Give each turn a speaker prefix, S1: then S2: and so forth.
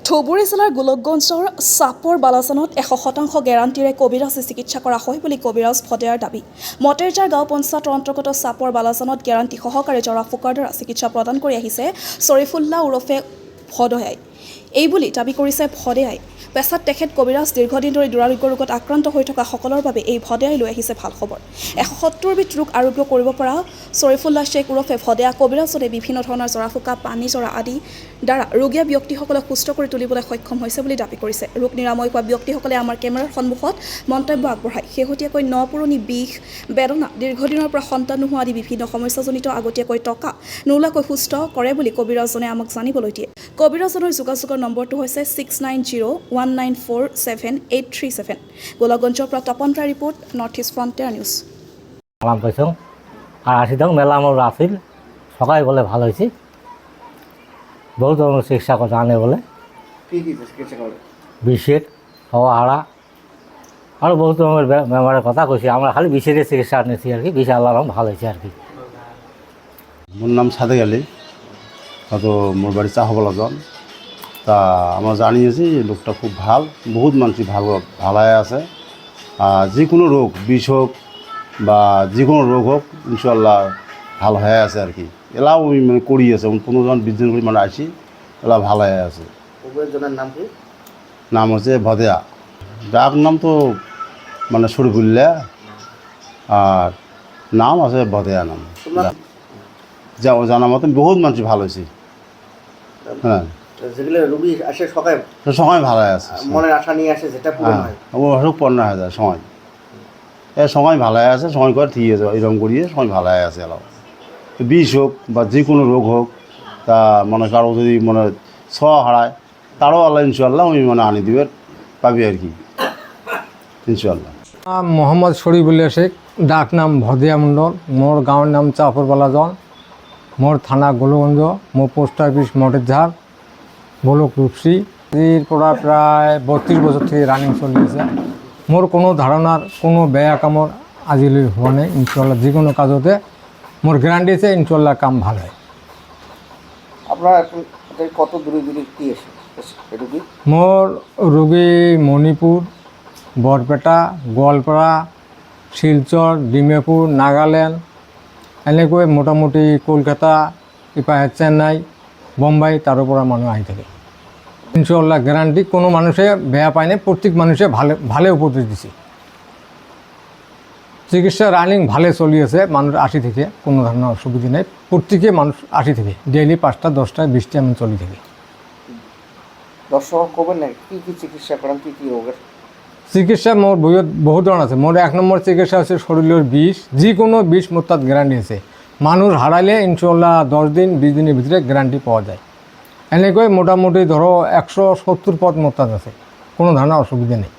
S1: ধুবুৰী জিলাৰ গোলকগঞ্জৰ চাপৰ বালাজানত 100% গেৰাণ্টিৰে কবিৰাজে চিকিৎসা কৰা হয় বুলি কবিৰাজ ভদেয়াৰ দাবী। মটেৰজাৰ গাঁও পঞ্চায়তৰ অন্তৰ্গত চাপৰ বালাজানত গেৰাণ্টি সহকাৰে জৰা ফুকাৰ দ্বাৰা চিকিৎসা প্ৰদান কৰি আহিছে শ্বৰিফুল্লাহ ওৰফে ভদয়াই। এই বুলি দাবী কৰিছে ভদেয়াই। পেছাত তেখেত কবিৰাজ দীৰ্ঘদিন ধৰি দুৰাৰোগ্য ৰোগত আক্ৰান্ত হৈ থকা সকলৰ বাবে এই ভদেয়াই লৈ আহিছে ভাল খবৰ। 170বিধ ৰোগ আৰোগ্য কৰিব পৰা শ্বৰিফুল্লাহ শ্বেখ ওৰফে ভদেয়া কবিৰাজনে বিভিন্ন ধৰণৰ জৰা ফুকা, পানী জৰা আদি দ্বাৰা ৰোগীয়া ব্যক্তিসকলক সুস্থ কৰি তুলিবলৈ সক্ষম হৈছে বুলি দাবী কৰিছে। ৰোগ নিৰাময় হোৱা ব্যক্তিসকলে আমাৰ কেমেৰাৰ সন্মুখত মন্তব্য আগবঢ়ায়। শেহতীয়াকৈ পুৰণি বিষ, বেদনা, দীৰ্ঘদিনৰ পৰা সন্তান নোহোৱা আদি বিভিন্ন সমস্যাজনিত আগতীয়াকৈ টকা নোলোৱাকৈ সুস্থ কৰে বুলি কবিৰাজনে আমাক জানিবলৈ দিয়ে। কবিৰাজনৰ যোগাযোগৰ নম্বৰটো হৈছে 6901947837। গোলকগঞ্জৰ পৰা তপন ৰায় ৰিপৰ্ট, নৰ্থ ইষ্ট ফ্ৰণ্টিয়াৰ নিউজ।
S2: আরাম পাইছং আর 80 মেলা আমার আসিল সকালে বলে ভালো হয়েছি বহু ধরনের চিকিৎসা কথা আনে বলে বিষের হওয়া হাড়া আর বহু ধরনের বেমারের কথা কইছি। আমরা খালি বিষের চিকিৎসা নিয়েছি আর কি। বিষ আল্লাহ ভালো হয়েছে আর কি।
S3: মোর নাম সাদেক আলী, তো মোর বাড়ি চাহবলাজন। তা আমরা জানিয়েছি লোকটা খুব ভাল, বহুত মানুষ ভালাই আছে। যিকোনো রোগ, বিষ হোক বা যিকোনো রোগ হোক ইনশাল্লাহ ভাল হয়ে আছে আর কি। এলাও মানে করি আছে 15-20 জন করে মানে আসি, এলা ভাল হয়ে আছে।
S4: নাম কি?
S3: নাম হচ্ছে ভদেয়া। ডাক নাম তো মানে শরীফুল্লাহ, আর নাম আছে ভদেয়া নাম। জানা মতন বহুত মানুষ ভালো হয়েছে। হ্যাঁ,
S4: যেগুলো রোগী আসে
S3: সময় ভালো আছে,
S4: মনের আশা নিয়ে আসে, যেটা পূরণ হয়
S3: অসুখ পূর্ণ হয়ে যায় সময়। সময় ভালো আছে, সময় করে ঠিক আছে, এরকম করিয়ে সময় ভালো আছে। এলাও বিষ হোক বা যে কোনো রোগ হোক, তা মনে কারো যদি মনে ছোঁয়া হারায় তারও আল্লাহ ইনশাল্লাহ উনি মানে আনি দিবে পাবি আর কি ইনশাল্লাহ।
S5: মোহাম্মদ শরীফুল্লাহ শেখ, ডাক নাম ভদিয়া মণ্ডল। মোর গাঁৱৰ নাম চাপর বালাজন, মোর থানা গোলগঞ্জ, মোর পোস্ট অফিস মটেরঝাড়, গোলক রূপসী। এর পৰা প্রায় 32 বছর থেকে রানিং চলি আছে। মোর কোনো ধারণার কোনো বেয়া কামৰ আজিলৈ হোৱা নাই। ইনশাল্লাহ যিকোনো কাজতে মোর গ্যারান্টি আছে, ইনশাল্লাহ কাম ভাল হয়।
S4: আপনার কত দূরে কি এসে রোগী?
S5: মোর রোগী মণিপুর, বৰপেটা, গোৱালপাৰা, শিলচৰ, ডিমাপুৰ, নাগালেণ্ড, এনেকৈ মোটামুটি কলকাতা, ইপাহে চেন্নাই, বোম্বাই, তার পৰা মানুহ আহি থাকে। ইনশাল্লাহ গ্যারান্টি, কোনো মানুষে বেয়া পায় না, প্রত্যেক মানুষে ভালে উপদেশ দিছে। চিকিৎসা রানিং ভালে চলি আছে, মানুষ আসি থেকে কোনো ধরনের অসুবিধা নেই। প্রত্যেকে মানুষ আসি থেকে ডেইলি 5টা 10টা 20টা এমন চলি থাকে।
S4: দর্শক করবেন না কি কি চিকিৎসা করেন, কি কি রোগের
S5: চিকিৎসা? মোর বহুত ধরন আছে। মোর 1 নম্বর চিকিৎসা হচ্ছে শরীরের বিষ, যে কোনো বিষ মোর তাত গ্যারান্টি আছে। মানুষ হারাইলে ইনশাল্লাহ 10 দিন 20 দিনের ভিতরে গ্যারান্টি পাওয়া যায়। এনেকৈ মোটামুটি ধরো 170 পদ মোর তাত আছে, কোনো ধরনের অসুবিধা নেই।